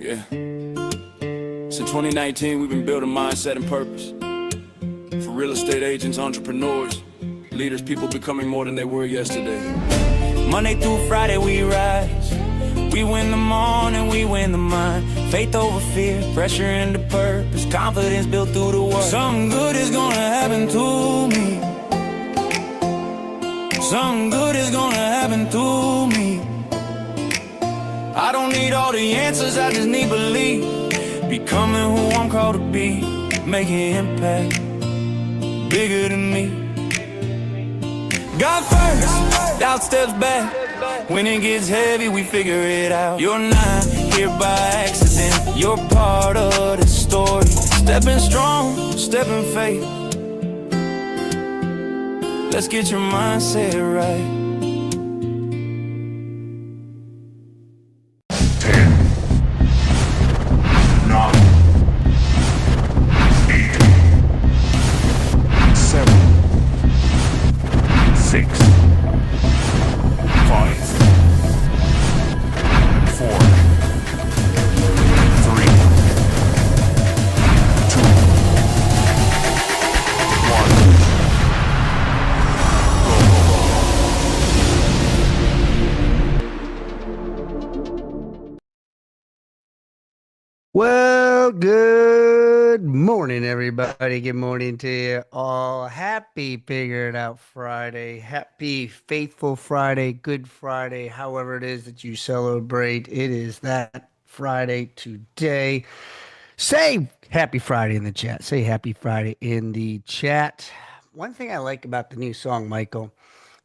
Yeah. Since 2019, we've been building mindset and purpose. For real estate agents, entrepreneurs, leaders, people becoming more than they were yesterday. Monday through Friday we rise. We win the morning, we win the mind. Faith over fear, pressure into purpose. Confidence built through the work. Something good is gonna happen to me. Something good is gonna happen to me. I don't need all the answers, I just need belief. Becoming who I'm called to be. Making impact bigger than me. God first, doubt steps back. When it gets heavy, we figure it out. You're not here by accident. You're part of the story. Stepping strong, stepping faith. Let's get your mindset right. 10, 9, 8, 7, 6, 5, 4, 3, 2, 1. Well, good morning, everybody. Good morning to you all. Happy Figure It Out Friday. Happy Faithful Friday. Good Friday. However it is that you celebrate, it is that Friday today. Say Happy Friday in the chat. Say Happy Friday in the chat. One thing I like about the new song, Michael,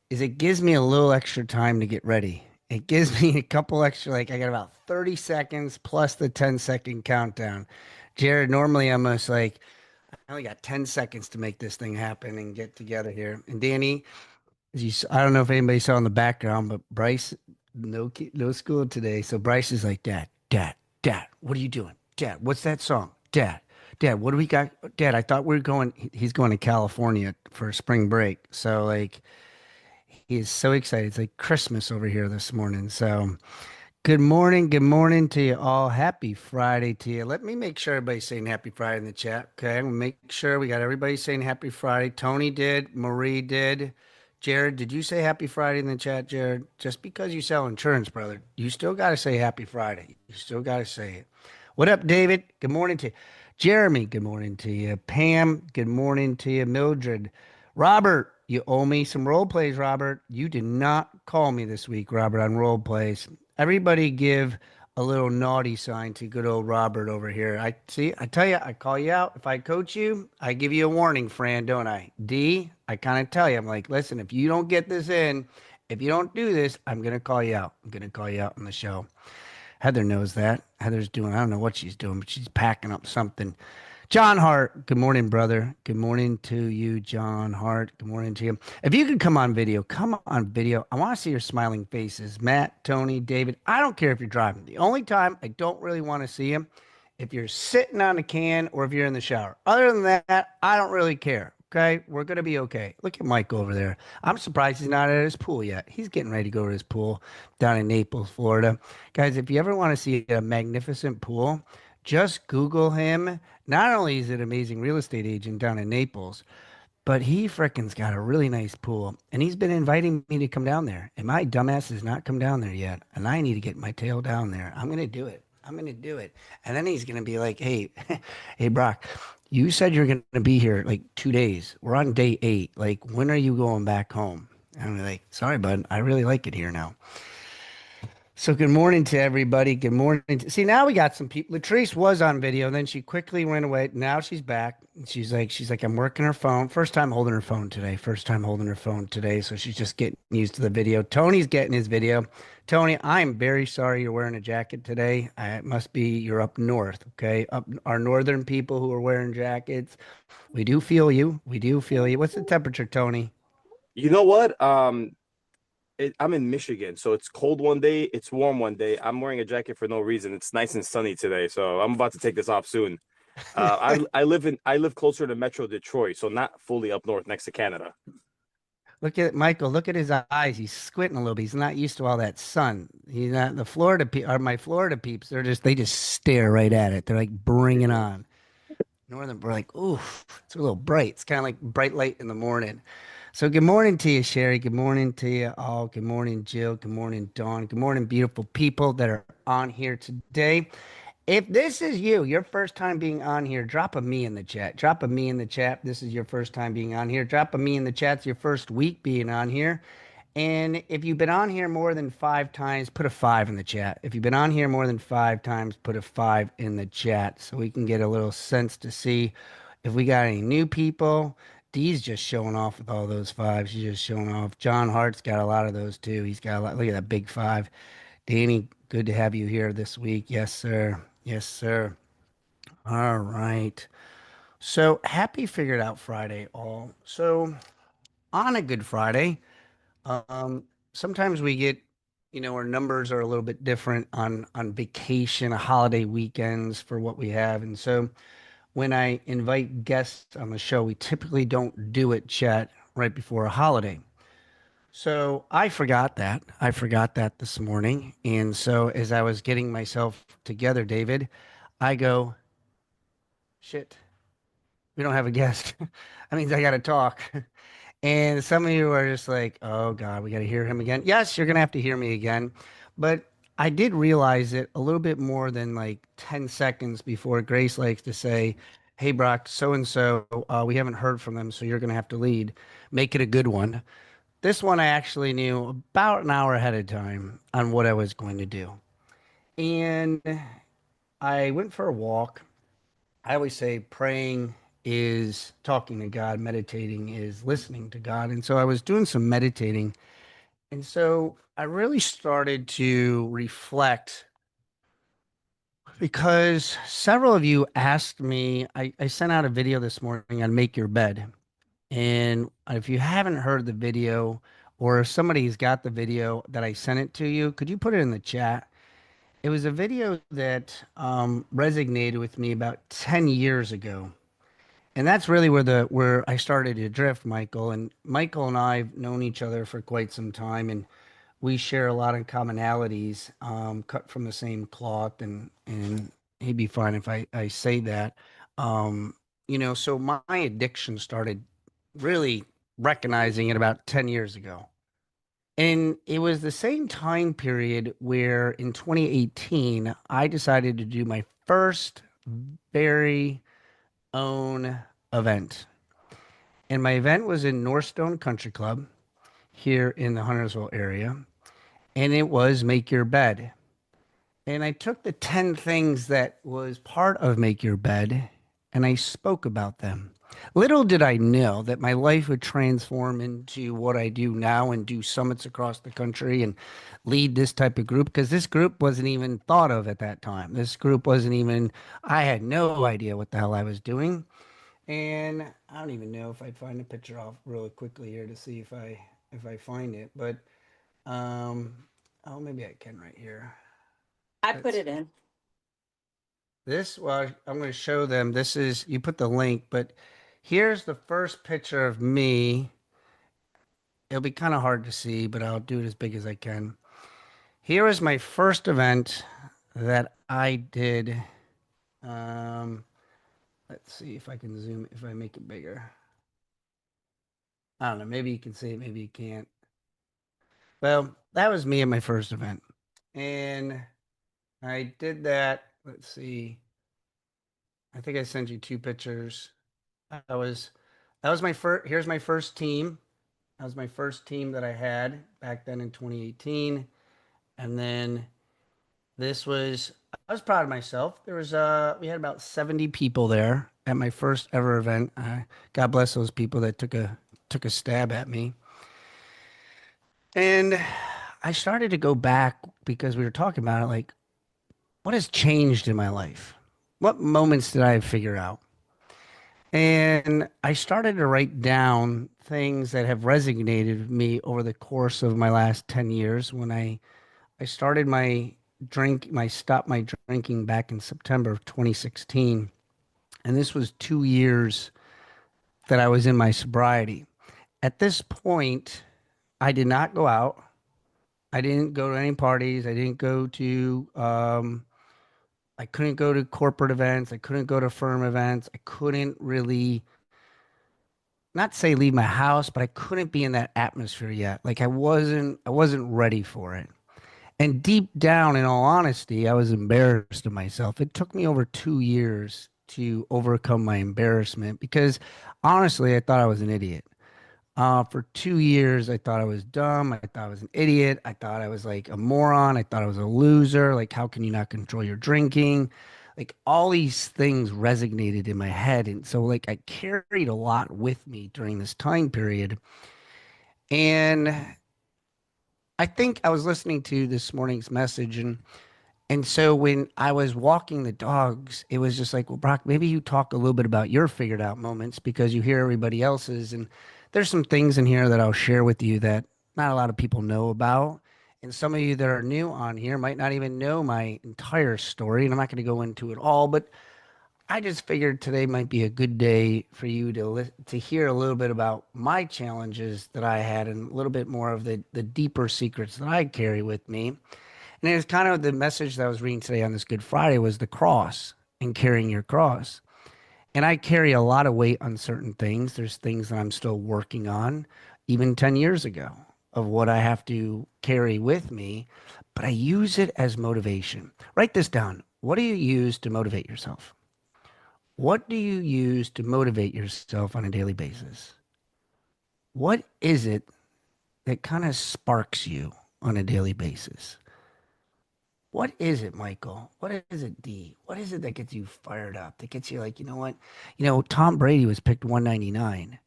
is it gives me a little extra time to get ready. It gives me a couple extra, like I got about 30 seconds plus the 10-second countdown. Jared, normally I'm just like, I only got 10 seconds to make this thing happen and get together here. And Danny, I don't know if anybody saw in the background, but Bryce, no school today. So Bryce is like, Dad, what are you doing? Dad, what's that song? Dad, what do we got? Dad, I thought we were going, he's going to California for spring break. So like, he is so excited. It's like Christmas over here this morning. So, good morning. Good morning to you all. Happy Friday to you. Let me make sure everybody's saying Happy Friday in the chat. Okay. I'm gonna make sure we got everybody saying Happy Friday. Tony did. Marie did. Jared, did you say Happy Friday in the chat, Jared? Just because you sell insurance, brother, you still got to say Happy Friday. You still got to say it. What up, David? Good morning to you. Jeremy, good morning to you. Pam, good morning to you. Mildred. Robert, you owe me some role plays, Robert. You did not call me this week, Robert, on role plays. Everybody give a little naughty sign to good old Robert over here. I see, I tell you, I call you out. If I coach you, I give you a warning, Fran, don't I? D, I kind of tell you, I'm like, listen, if you don't get this in, if you don't do this, I'm going to call you out. I'm going to call you out on the show. Heather knows that. Heather's doing, I don't know what she's doing, but she's packing up something. John Hart, good morning, brother. Good morning to you, John Hart. Good morning to you. If you could come on video, come on video. I want to see your smiling faces. Matt, Tony, David, I don't care if you're driving. The only time I don't really want to see you, if you're sitting on a can or if you're in the shower. Other than that, I don't really care. Okay, we're going to be okay. Look at Mike over there. I'm surprised he's not at his pool yet. He's getting ready to go to his pool down in Naples, Florida. Guys, if you ever want to see a magnificent pool, just Google him. Not only is it an amazing real estate agent down in Naples, but he frickin's got a really nice pool. And he's been inviting me to come down there. And my dumbass has not come down there yet. And I need to get my tail down there. I'm going to do it. I'm going to do it. And then he's going to be like, hey, hey, Brock, you said you're going to be here like 2 days. We're on day 8. Like, when are you going back home? And I'm like, sorry, bud. I really like it here now. So good morning to everybody. Good morning. See, now we got some people. Latrice was on video, and then she quickly went away. Now she's back. She's like, I'm working her phone. First time holding her phone today. So she's just getting used to the video. Tony's getting his video. Tony, I'm very sorry you're wearing a jacket today. It must be you're up north, okay? Up our northern people who are wearing jackets. We do feel you. We do feel you. What's the temperature, Tony? You know what? I'm in Michigan, so it's cold one day, it's warm one day. I'm wearing a jacket for no reason. It's nice and sunny today, so I'm about to take this off soon. I live closer to Metro Detroit, so not fully up north next to Canada. Look at Michael. Look at his eyes. He's squinting a little bit. He's not used to all that sun. He's not the Florida pe or my Florida peeps. They just stare right at it. They're like, bring it on. Northern, we're like, oof, it's a little bright. It's kind of like bright light in the morning. So good morning to you, Sherry. Good morning to you all. Good morning, Jill. Good morning, Dawn. Good morning, beautiful people that are on here today. If this is you, your first time being on here, drop a me in the chat. Drop a me in the chat. This is your first time being on here. Drop a me in the chat. It's your first week being on here. And if you've been on here more than 5 times, put a 5 in the chat. If you've been on here more than 5 times, put a 5 in the chat so we can get a little sense to see if we got any new people. Dee's just showing off with all those 5s. She's just showing off. John Hart's got a lot of those too. He's got a lot. Look at that big 5. Danny, good to have you here this week. Yes, sir. Yes, sir. All right. So happy Figured Out Friday, all. So on a Good Friday, um, sometimes we get, our numbers are a little bit different on vacation, holiday weekends for what we have. And so when I invite guests on the show, we typically don't do it, chat, right before a holiday. So I forgot that. I forgot that this morning. And so as I was getting myself together, David, I go, shit, we don't have a guest. That means I got to talk. And some of you are just like, oh God, we got to hear him again. Yes, you're going to have to hear me again. But I did realize it a little bit more than like 10 seconds before Grace likes to say, hey, Brock, so and so, we haven't heard from them. So you're going to have to lead. Make it a good one. This one I actually knew about an hour ahead of time on what I was going to do. And I went for a walk. I always say praying is talking to God, meditating is listening to God. And so I was doing some meditating. And so I really started to reflect because several of you asked me, I sent out a video this morning on Make Your Bed. And if you haven't heard the video, or if somebody's got the video that I sent it to you, could you put it in the chat? It was a video that resonated with me about 10 years ago. And that's really where I started to drift, Michael. And Michael and I've known each other for quite some time, and we share a lot of commonalities, cut from the same cloth, and he'd be fine if I say that. So my addiction started really recognizing it about 10 years ago. And it was the same time period where in 2018, I decided to do my first very own event. And my event was in Northstone Country Club here in the Huntersville area. And it was Make Your Bed. And I took the 10 things that was part of Make Your Bed and I spoke about them. Little did I know that my life would transform into what I do now and do summits across the country and lead this type of group because this group wasn't even thought of at that time. This group wasn't even, I had no idea what the hell I was doing. And I don't even know if I'd find a picture off really quickly here to see if I find it. But oh, maybe I can right here. I put it in. Well, I'm going to show them. This is, you put the link, but here's the first picture of me. It'll be kind of hard to see, but I'll do it as big as I can. Here is my first event that I did. Let's see if I can zoom, if I make it bigger. I don't know. Maybe you can see it, maybe you can't. Well, that was me at my first event. And I did that. Let's see. I think I sent you 2 pictures. That was my first. Here's my first team. That was my first team that I had back then in 2018. And then I was proud of myself. We had about 70 people there at my first ever event. God bless those people that took a stab at me. And I started to go back because we were talking about it, like, what has changed in my life? What moments did I figure out? And I started to write down things that have resonated with me over the course of my last 10 years when I started stopped my drinking back in September of 2016. And this was 2 years that I was in my sobriety. at this point, I did not go out. I didn't go to any parties. I didn't go to, I couldn't go to corporate events. I couldn't go to firm events. I couldn't really, not say leave my house, but I couldn't be in that atmosphere yet. Like I wasn't ready for it. And deep down, in all honesty, I was embarrassed of myself. It took me over 2 years to overcome my embarrassment because honestly, I thought I was an idiot. For 2 years, I thought I was dumb. I thought I was an idiot. I thought I was like a moron. I thought I was a loser. Like, how can you not control your drinking? Like, all these things resonated in my head. And so, like, I carried a lot with me during this time period. And I think I was listening to this morning's message, and so when I was walking the dogs, it was just like, well, Brock, maybe you talk a little bit about your figured out moments because you hear everybody else's. And there's some things in here that I'll share with you that not a lot of people know about. And some of you that are new on here might not even know my entire story. And I'm not going to go into it all, but I just figured today might be a good day for you to hear a little bit about my challenges that I had and a little bit more of the deeper secrets that I carry with me. And it was kind of the message that I was reading today on this Good Friday was the cross and carrying your cross. And I carry a lot of weight on certain things. There's things that I'm still working on, even 10 years ago, of what I have to carry with me, but I use it as motivation. Write this down. What do you use to motivate yourself? What do you use to motivate yourself on a daily basis? What is it that kind of sparks you on a daily basis? What is it, Michael? What is it, D? What is it that gets you fired up? That gets you like, you know what? Tom Brady was picked 199.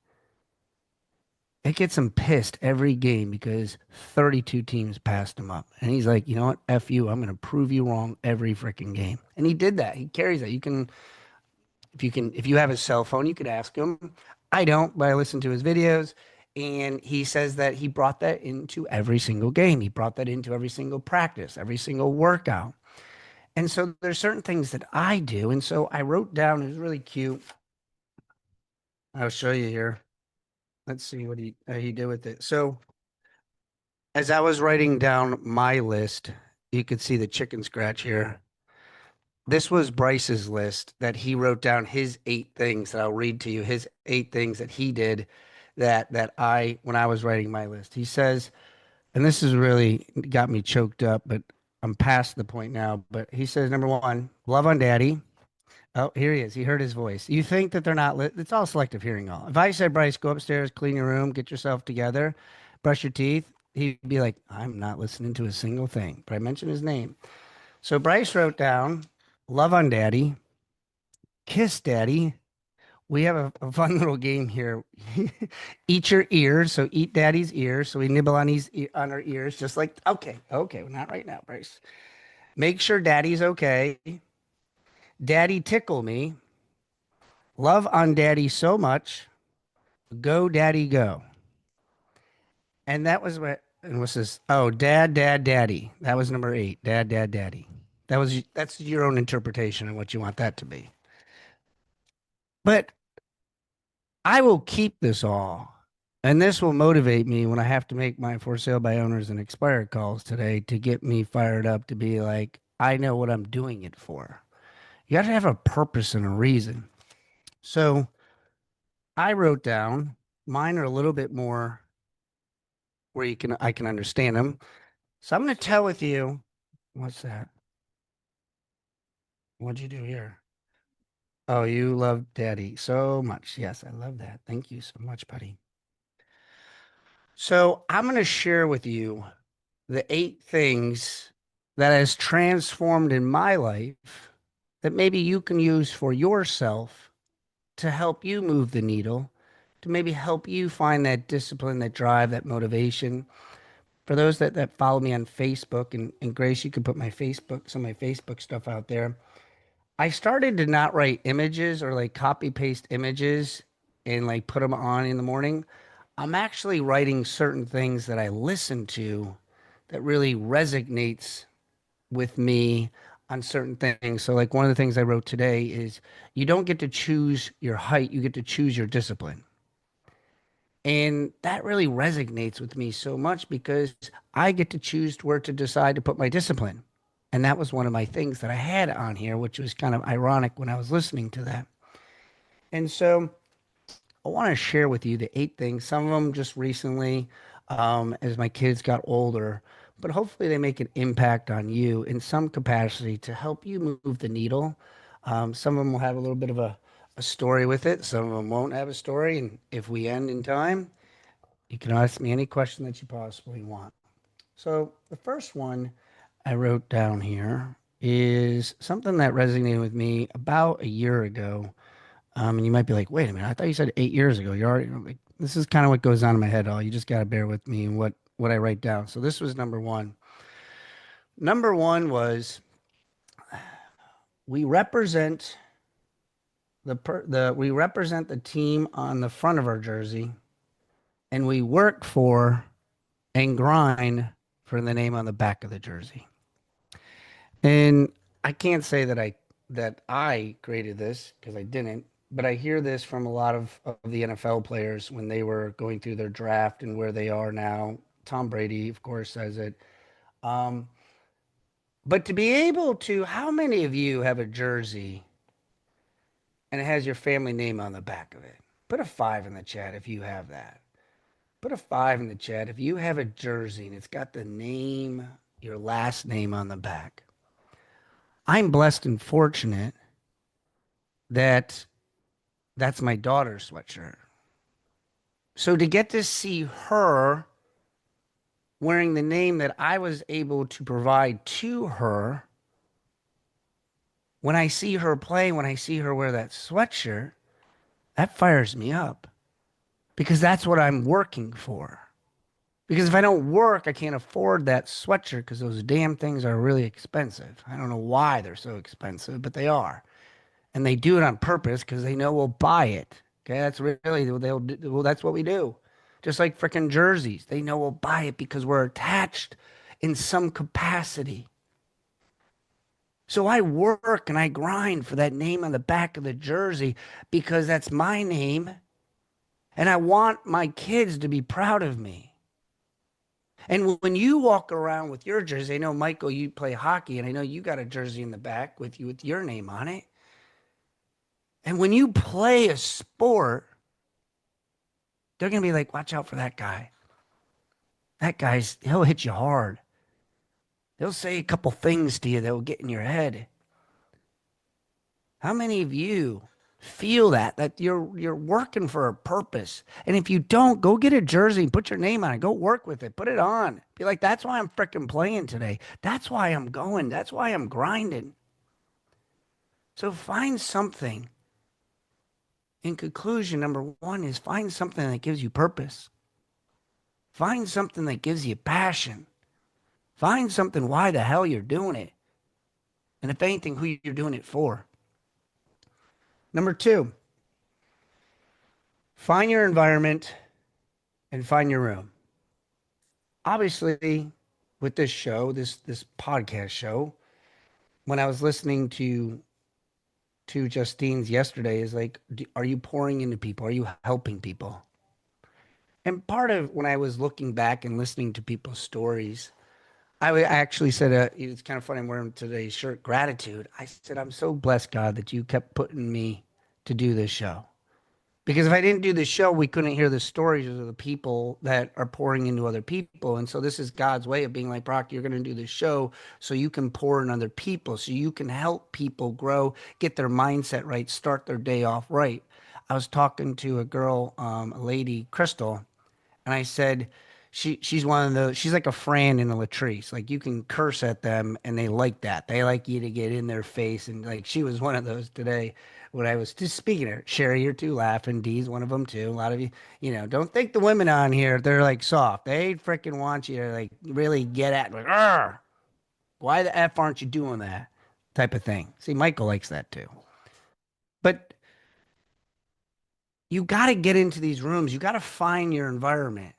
It gets him pissed every game because 32 teams passed him up. And he's like, you know what? F you. I'm going to prove you wrong every freaking game. And he did that. He carries that. If you have his cell phone, you could ask him. I don't, but I listen to his videos. And he says that he brought that into every single game. He brought that into every single practice, every single workout. And so there's certain things that I do. And so I wrote down, it was really cute. I'll show you here. Let's see what he did with it. So as I was writing down my list, you could see the chicken scratch here. This was Bryce's list that he wrote down his 8 things that I'll read to you, his 8 things that he did when I was writing my list. He says, and this is really got me choked up, but I'm past the point now. But he says, number 1, love on daddy. Oh, here he is. He heard his voice. You think that they're not it's all selective hearing all. If I said, Bryce, go upstairs, clean your room, get yourself together, brush your teeth, he'd be like, I'm not listening to a single thing. But I mentioned his name. So Bryce wrote down, love on daddy, kiss daddy. We have a fun little game here. Eat your ears. So eat daddy's ears. So we nibble on on our ears, just like, okay, well, not right now, Bryce. Make sure daddy's okay. Daddy tickle me. Love on daddy so much. Go daddy go. And that was what, and what's this? Oh, dad, daddy. That was number 8. Dad, daddy. That's your own interpretation of what you want that to be. But I will keep this all. And this will motivate me when I have to make my for sale by owners and expired calls today to get me fired up to be like, I know what I'm doing it for. You got to have a purpose and a reason. So I wrote down, mine are a little bit more where I can understand them. So I'm going to tell with you, what's that? What'd you do here? Oh, you love daddy so much. Yes, I love that. Thank you so much, buddy. So I'm going to share with you the 8 things that has transformed in my life that maybe you can use for yourself to help you move the needle, to maybe help you find that discipline, that drive, that motivation. For those that follow me on Facebook, and Grace, you can put some of my Facebook stuff out there. I started to not write images or like copy paste images and like put them on in the morning. I'm actually writing certain things that I listen to that really resonates with me on certain things. So like one of the things I wrote today is you don't get to choose your height, you get to choose your discipline. And that really resonates with me so much because I get to choose where to decide to put my discipline. And that was one of my things that I had on here, which was kind of ironic when I was listening to that. And so I want to share with you the 8 things, some of them just recently, as my kids got older, but hopefully they make an impact on you in some capacity to help you move the needle. Some of them will have a little bit of a story with it. Some of them won't have a story. And if we end in time, you can ask me any question that you possibly want. So the first one I wrote down here is something that resonated with me about a year ago. And you might be like, wait a minute, I thought you said 8 years ago. You're already like, this is kind of what goes on in my head. All you just got to bear with me and what I write down. So this was number one. Number one was we represent we represent the team on the front of our jersey, and we work for and grind for the name on the back of the jersey. And I can't say that I created this because I didn't, but I hear this from a lot of the NFL players when they were going through their draft and where they are now. Tom Brady, of course, says it. Um, but to be able to, how many of you have a jersey and it has your family name on the back of it? Put a 5 in the chat if you have that. Put a 5 in the chat if you have a jersey and it's got the name, your last name on the back. I'm blessed and fortunate that that's my daughter's sweatshirt. So to get to see her wearing the name that I was able to provide to her, when I see her play, when I see her wear that sweatshirt, that fires me up because that's what I'm working for. Because if I don't work, I can't afford that sweatshirt because those damn things are really expensive. I don't know why they're so expensive, but they are. And they do it on purpose because they know we'll buy it. Okay, that's really well, that's what we do. Just like freaking jerseys, they know we'll buy it because we're attached in some capacity. So I work and I grind for that name on the back of the jersey because that's my name, and I want my kids to be proud of me. And when you walk around with your jersey, I know Michael, you play hockey, and I know you got a jersey in the back with you with your name on it. And when you play a sport, they're going to be like, watch out for that guy. That he'll hit you hard. They'll say a couple things to you that will get in your head. How many of you feel that you're working for a purpose? And if you don't, go get a jersey and put your name on it. Go work with it. Put it on. Be like, that's why I'm freaking playing today. That's why I'm going. That's why I'm grinding. So find something. In conclusion, number one is find something that gives you purpose. Find something that gives you passion. Find something why the hell you're doing it. And if anything, who you're doing it for. Number two, find your environment and find your room. Obviously, with this show, this podcast show, when I was listening to Justine's yesterday, is like, are you pouring into people? Are you helping people? And part of when I was looking back and listening to people's stories, I actually said, it's kind of funny, I'm wearing today's shirt, gratitude. I said, I'm so blessed, God, that you kept putting me to do this show. Because if I didn't do this show, we couldn't hear the stories of the people that are pouring into other people. And so this is God's way of being like, Brock, you're going to do this show so you can pour in other people, so you can help people grow, get their mindset right, start their day off right. I was talking to a girl, a lady, Crystal, and I said, she's one of those, she's like a Fran in a Latrice. Like you can curse at them and they like that. They like you to get in their face. And like she was one of those today when I was just speaking to her. Sherry, you're too laughing. Dee's one of them too. A lot of you, don't think the women on here, they're like soft. They freaking want you to like really get at like, Arr! Why the F aren't you doing that type of thing? See, Michael likes that too. But you got to get into these rooms. You got to find your environment.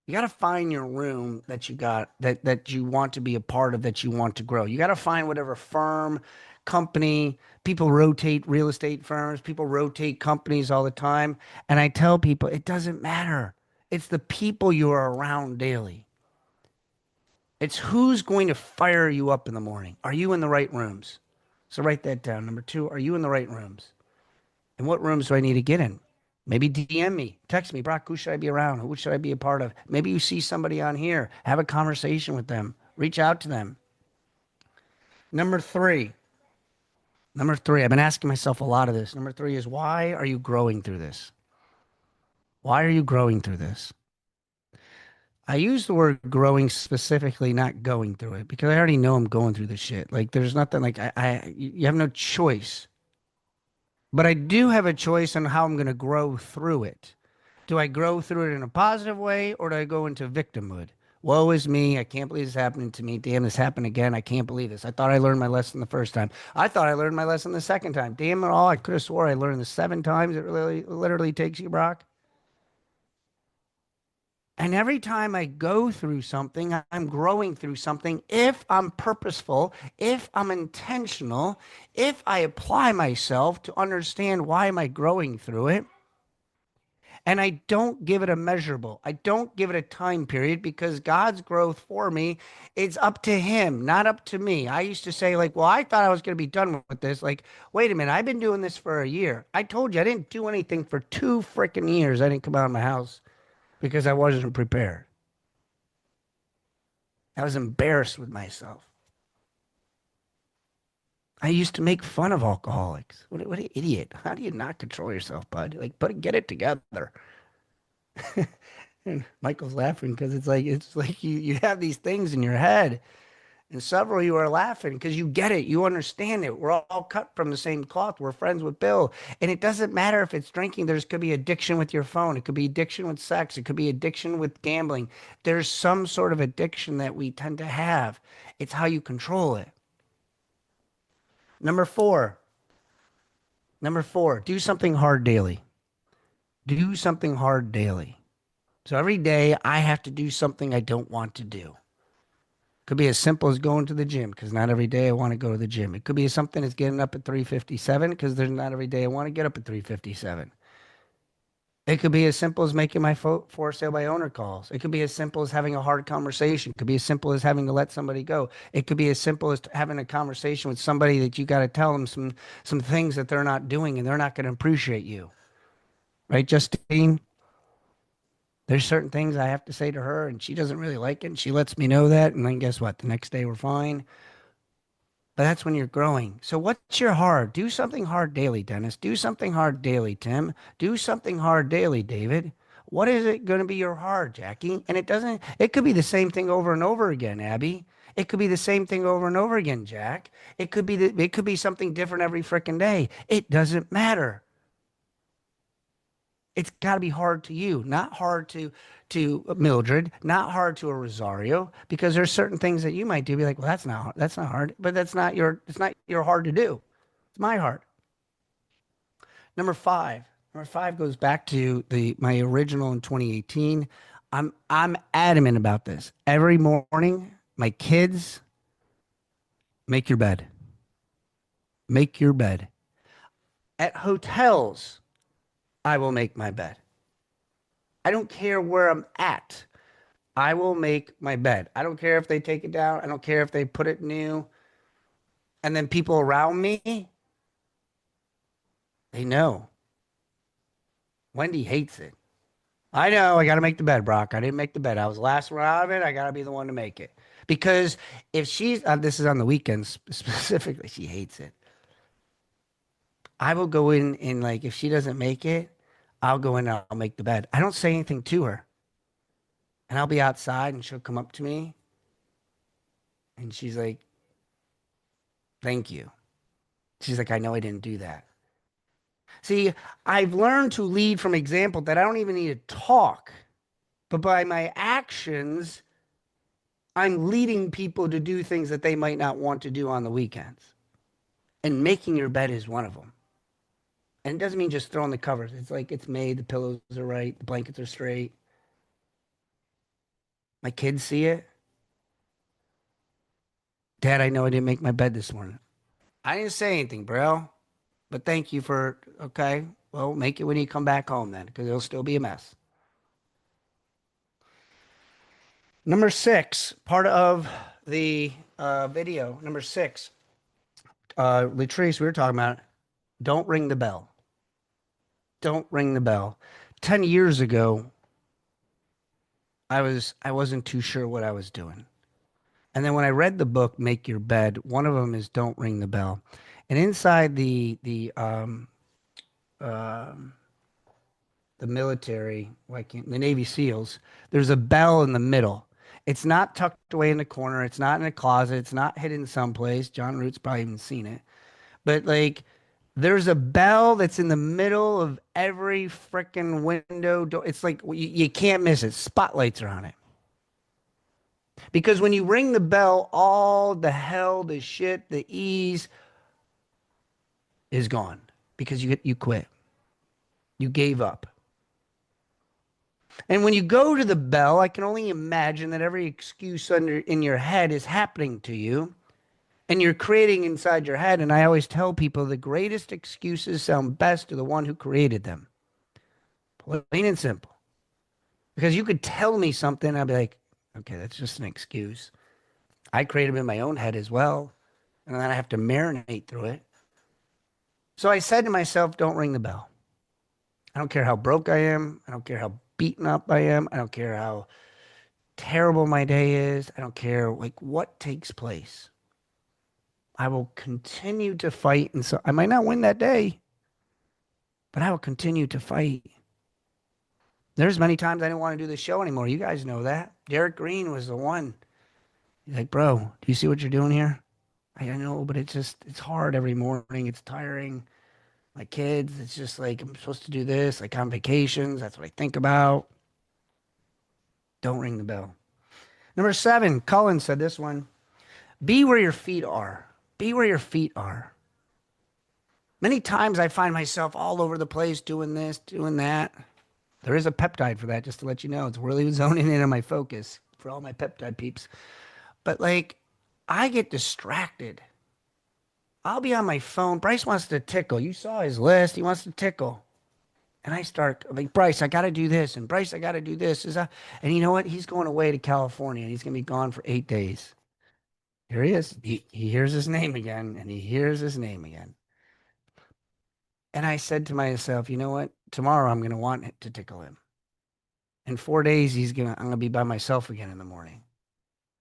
You got to find your room that you got that you want to be a part of, that you want to grow. You got to find whatever firm, company, people rotate real estate firms, people rotate companies all the time. And I tell people, it doesn't matter. It's the people you are around daily. It's who's going to fire you up in the morning. Are you in the right rooms? So write that down. Number 2, are you in the right rooms? And what rooms do I need to get in? Maybe DM me, text me, Brock, who should I be around? Who should I be a part of? Maybe you see somebody on here, have a conversation with them, reach out to them. Number three, I've been asking myself a lot of this. Number 3 is, why are you growing through this? Why are you growing through this? I use the word growing specifically, not going through it, because I already know I'm going through this shit. Like, there's nothing like you have no choice. But I do have a choice on how I'm going to grow through it. Do I grow through it in a positive way, or do I go into victimhood? Woe is me. I can't believe this is happening to me. Damn, this happened again. I can't believe this. I thought I learned my lesson the first time. I thought I learned my lesson the second time. Damn it all. I could have swore I learned the 7 times it really literally takes you, Brock. And every time I go through something, I'm growing through something. If I'm purposeful, if I'm intentional, if I apply myself to understand why am I growing through it, and I don't give it a measurable. I don't give it a time period, because God's growth for me, it's up to him, not up to me. I used to say, like, well, I thought I was going to be done with this. Like, wait a minute, I've been doing this for a year. I told you I didn't do anything for 2 freaking years. I didn't come out of my house because I wasn't prepared. I was embarrassed with myself. I used to make fun of alcoholics. What an idiot. How do you not control yourself, bud? Like, get it together. And Michael's laughing because it's like you have these things in your head, and several of you are laughing because you get it, you understand it. We're all cut from the same cloth. We're friends with Bill, and it doesn't matter if it's drinking. There's could be addiction with your phone. It could be addiction with sex. It could be addiction with gambling. There's some sort of addiction that we tend to have. It's how you control it. Number four, do something hard daily. Do something hard daily. So every day I have to do something I don't want to do. Could be as simple as going to the gym, because not every day I want to go to the gym. It could be something as getting up at 3:57, because there's not every day I want to get up at 3:57. It could be as simple as making my for sale by owner calls. It could be as simple as having a hard conversation. It could be as simple as having to let somebody go. It could be as simple as having a conversation with somebody that you got to tell them some things that they're not doing, and they're not going to appreciate you. Right, Justine? There's certain things I have to say to her, and she doesn't really like it, and she lets me know that, and then guess what? The next day we're fine. But that's when you're growing. So what's your hard? Do something hard daily, Dennis. Do something hard daily, Tim. Do something hard daily, David. What is it going to be your hard, Jackie? And it could be the same thing over and over again, Abby. It could be the same thing over and over again, Jack. It could be something different every freaking day. It doesn't matter. It's got to be hard to you, not hard to Mildred, not hard to a Rosario, because there's certain things that you might do. Be like, well, that's not hard, but it's not your hard to do. It's my hard. Number five. Number five goes back to my original in 2018. I'm adamant about this. Every morning, my kids, make your bed. Make your bed. At hotels, I will make my bed. I don't care where I'm at. I will make my bed. I don't care if they take it down. I don't care if they put it new. And then people around me, they know. Wendy hates it. I know. I got to make the bed, Brock. I didn't make the bed. I was the last one out of it. I got to be the one to make it. Because if she's, this is on the weekends specifically, she hates it. I will go in and, like, if she doesn't make it, I'll go in and I'll make the bed. I don't say anything to her. And I'll be outside and she'll come up to me and she's like, thank you. She's like, I know I didn't do that. See, I've learned to lead from example, that I don't even need to talk, but by my actions, I'm leading people to do things that they might not want to do on the weekends. And making your bed is one of them. And it doesn't mean just throwing the covers. It's like it's made, the pillows are right, the blankets are straight. My kids see it. Dad, I know I didn't make my bed this morning. I didn't say anything, bro. But thank you for, okay, well, make it when you come back home then, because it'll still be a mess. Number 6, part of the video. Number 6, Latrice, we were talking about, don't ring the bell. Don't ring the bell. 10 years ago, I wasn't too sure what I was doing. And then when I read the book, Make Your Bed, one of them is Don't Ring the Bell. And inside the military, like the Navy SEALs, there's a bell in the middle. It's not tucked away in the corner. It's not in a closet. It's not hidden someplace. John Root's probably even seen it. But like, there's a bell that's in the middle of every freaking window door. It's like you can't miss it. Spotlights are on it. Because when you ring the bell, all the hell, the shit, the ease is gone because you quit. You gave up. And when you go to the bell, I can only imagine that every excuse in your head is happening to you and you're creating inside your head. And I always tell people the greatest excuses sound best to the one who created them. Plain and simple. Because you could tell me something, I'd be like, okay, that's just an excuse. I create them in my own head as well. And then I have to marinate through it. So I said to myself, don't ring the bell. I don't care how broke I am. I don't care how beaten up I am. I don't care how terrible my day is. I don't care like what takes place. I will continue to fight. And so I might not win that day, but I will continue to fight. There's many times I didn't want to do the show anymore. You guys know that. Derek Green was the one. He's like, bro, do you see what you're doing here? I know, but it's hard every morning. It's tiring. My kids, it's just like, I'm supposed to do this, like on vacations. That's what I think about. Don't ring the bell. Number 7, Cullen said this one. Be where your feet are. Be where your feet are. Many times I find myself all over the place doing this, doing that. There is a peptide for that, just to let you know. It's really zoning in on my focus for all my peptide peeps. But like, I get distracted. I'll be on my phone. Bryce wants to tickle. You saw his list. He wants to tickle. And I start like, Bryce, I got to do this. And Bryce, I got to do this. And you know what? He's going away to California and he's going to be gone for 8 days. Here he is. He hears his name again and he hears his name again. And I said to myself, you know what? Tomorrow I'm going to want to tickle him. In 4 days, I'm going to be by myself again in the morning.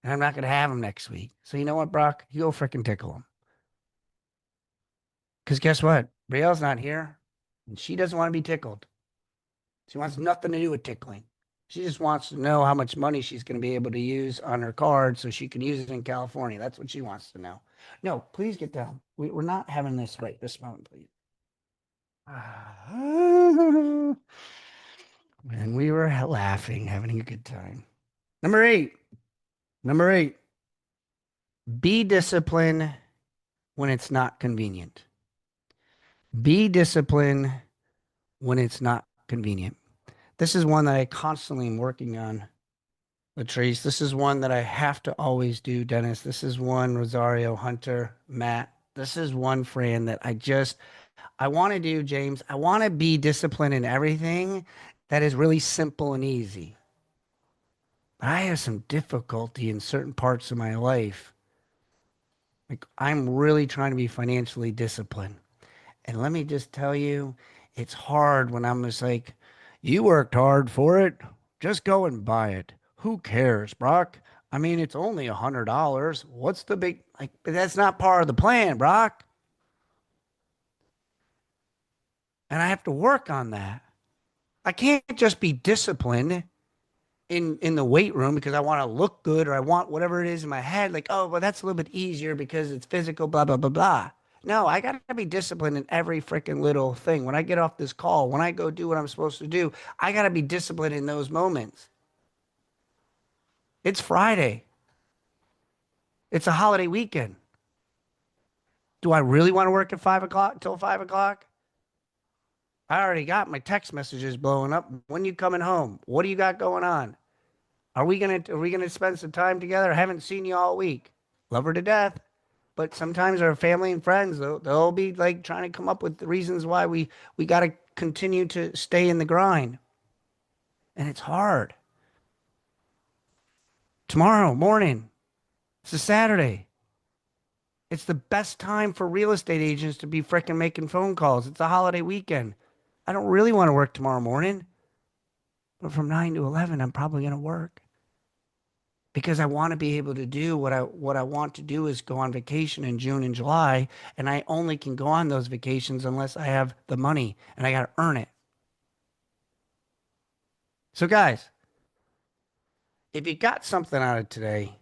And I'm not going to have him next week. So you know what, Brock? You go freaking tickle him. Because guess what? Brielle's not here, and she doesn't want to be tickled. She wants nothing to do with tickling. She just wants to know how much money she's going to be able to use on her card so she can use it in California. That's what she wants to know. No, please get down. We're not having this right this moment, please. And we were laughing, having a good time. Number 8. Be disciplined when it's not convenient. Be disciplined when it's not convenient. This is one that I constantly am working on, Latrice. This is one that I have to always do, Dennis. This is one, Rosario, Hunter, Matt. This is one, Fran, that I want to do, James. I want to be disciplined in everything that is really simple and easy. But I have some difficulty in certain parts of my life. Like, I'm really trying to be financially disciplined. And let me just tell you, it's hard when I'm just like, you worked hard for it. Just go and buy it. Who cares, Brock? I mean, it's only $100. What's the big, like, but that's not part of the plan, Brock. And I have to work on that. I can't just be disciplined in the weight room because I want to look good or I want whatever it is in my head. Like, oh, well, that's a little bit easier because it's physical, blah, blah, blah, blah. No, I got to be disciplined in every freaking little thing. When I get off this call, when I go do what I'm supposed to do, I got to be disciplined in those moments. It's Friday. It's a holiday weekend. Do I really want to work at 5 o'clock till 5 o'clock? I already got my text messages blowing up. When you coming home? What do you got going on? Are we gonna spend some time together? I haven't seen you all week. Love her to death. But sometimes our family and friends, they'll be like trying to come up with the reasons why we got to continue to stay in the grind. And it's hard. tomorrow morning. It's a Saturday. It's the best time for real estate agents to be freaking making phone calls. It's a holiday weekend. I don't really want to work tomorrow morning, but from 9 to 11, I'm probably going to work because I want to be able to do what I want to do is go on vacation in June and July, and I only can go on those vacations unless I have the money and I got to earn it. So guys, if you got something out of today,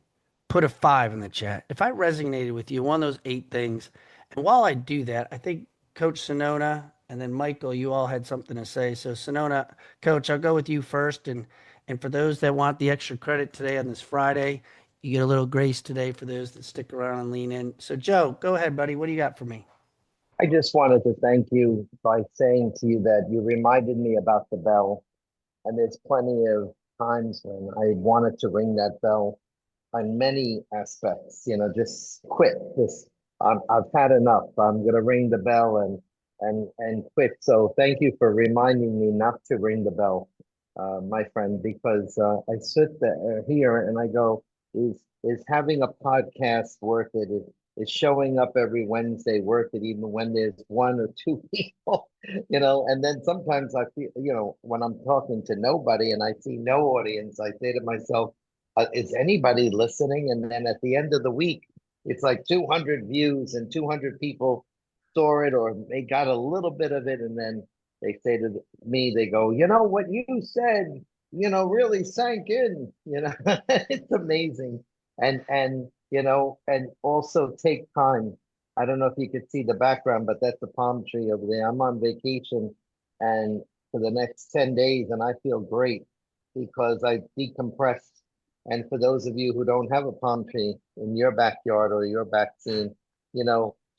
put a 5 in the chat. If I resonated with you, one of those 8 things, and while I do that, I think Coach Sonona and then Michael, you all had something to say. So Sonona, Coach, I'll go with you first, and for those that want the extra credit today on this Friday, you get a little grace today for those that stick around and lean in. So Joe, go ahead, buddy. What do you got for me? I just wanted to thank you by saying to you that you reminded me about the bell. And there's plenty of times when I wanted to ring that bell on many aspects, just quit. I've had enough. I'm gonna ring the bell and quit. So thank you for reminding me not to ring the bell, my friend, because I sit there here and I go, is having a podcast worth it? Is showing up every Wednesday worth it, even when there's one or two people, And then sometimes I feel, when I'm talking to nobody and I see no audience, I say to myself, is anybody listening? And then at the end of the week, it's like 200 views and 200 people saw it or they got a little bit of it. And then they say to me, they go, what you said, really sank in, it's amazing. And also take time. I don't know if you could see the background, but that's a palm tree over there. I'm on vacation and for the next 10 days and I feel great because I decompressed. And for those of you who don't have a palm tree in your backyard or your back scene,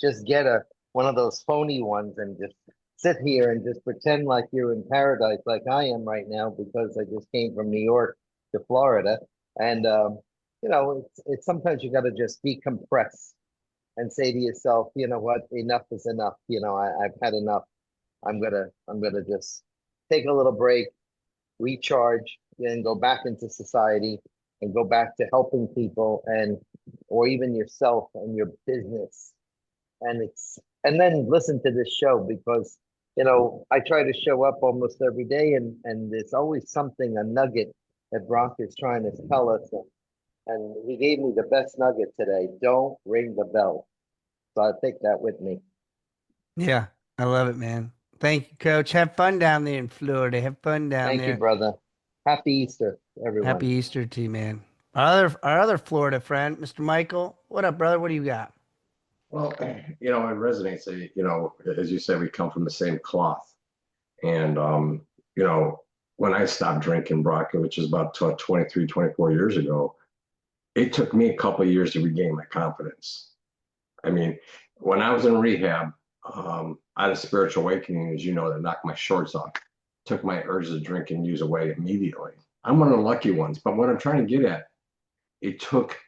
just get one of those phony ones and just sit here and just pretend like you're in paradise, like I am right now, because I just came from New York to Florida. And it's sometimes you got to just decompress and say to yourself, you know what, enough is enough. I've had enough. I'm gonna just take a little break, recharge, then go back into society and go back to helping people and or even yourself and your business. And then listen to this show because I try to show up almost every day and there's always something, a nugget that Brock is trying to tell us. And he gave me the best nugget today. Don't ring the bell. So I take that with me. Yeah, I love it, man. Thank you, Coach. Have fun down there in Florida. Have fun down Thank you, there. brother. Happy Easter, Happy everyone. Easter to you, man. Our other Florida friend, Mr. Michael. What up, brother? What do you got? Well, it resonates. As you said, we come from the same cloth. And, you know, when I stopped drinking Bronco, which is about 23, 24 years ago, it took me a couple of years to regain my confidence. I mean, when I was in rehab, I had a spiritual awakening, as you know, that knocked my shorts off, took my urge to drink and use away immediately. I'm one of the lucky ones. But what I'm trying to get at, it took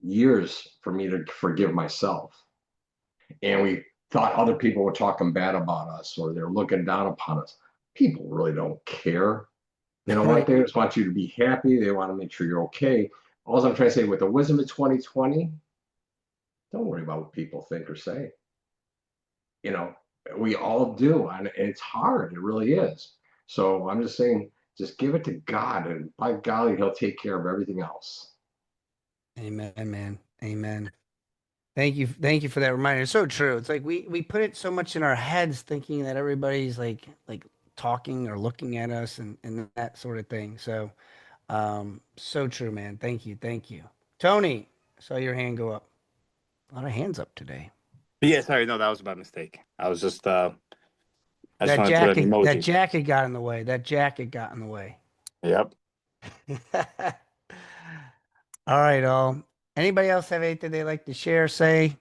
years for me to forgive myself. And we thought other people were talking bad about us or they're looking down upon us. People really don't care. You know what? They just want you to be happy. They want to make sure you're okay. All I'm trying to say with the wisdom of 2020, don't worry about what people think or say. You know, we all do. And it's hard. It really is. So I'm just saying, just give it to God. And by golly, he'll take care of everything else. Amen, man. Amen. Thank you for that reminder. It's so true. It's like we put it so much in our heads, thinking that everybody's like talking or looking at us and that sort of thing. So, so true, man. Thank you, Tony. I saw your hand go up. A lot of hands up today. Yeah, sorry, no, that was my mistake. I was just I just That wanted to put an jacket, that emoji. jacket got in the way. That jacket got in the way. Yep. All right, all. Anybody else have anything they'd like to share, say?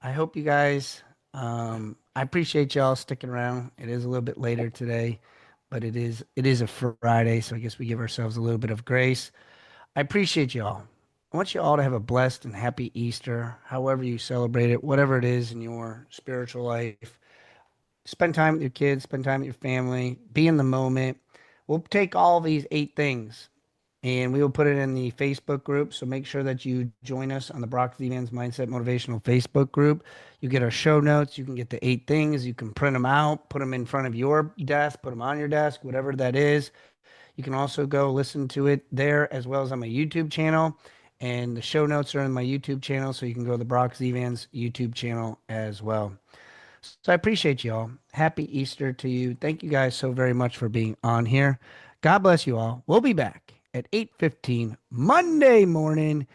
I hope you guys, I appreciate y'all sticking around. It is a little bit later today, but it is a Friday, so I guess we give ourselves a little bit of grace. I appreciate y'all. I want you all to have a blessed and happy Easter, however you celebrate it, whatever it is in your spiritual life. Spend time with your kids, spend time with your family, be in the moment. We'll take all these 8 things and we will put it in the Facebook group. So make sure that you join us on the Brock Zevans Mindset Motivational Facebook group. You get our show notes. You can get the 8 things. You can print them out, put them in front of your desk, put them on your desk, whatever that is. You can also go listen to it there as well as on my YouTube channel. And the show notes are in my YouTube channel, so you can go to the Brock Zevans YouTube channel as well. So I appreciate you all. Happy Easter to you. Thank you guys so very much for being on here. God bless you all. We'll be back at 8:15 Monday morning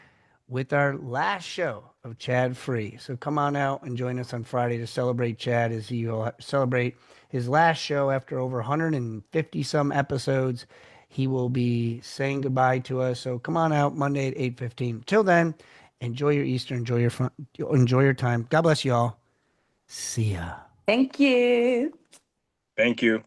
with our last show of Chad Free. So come on out and join us on Friday to celebrate Chad as he will celebrate his last show after over 150 some episodes. He will be saying goodbye to us. So come on out Monday at 8:15. Till then, enjoy your Easter, enjoy your fun, enjoy your time. God bless you all. See ya. Thank you. Thank you.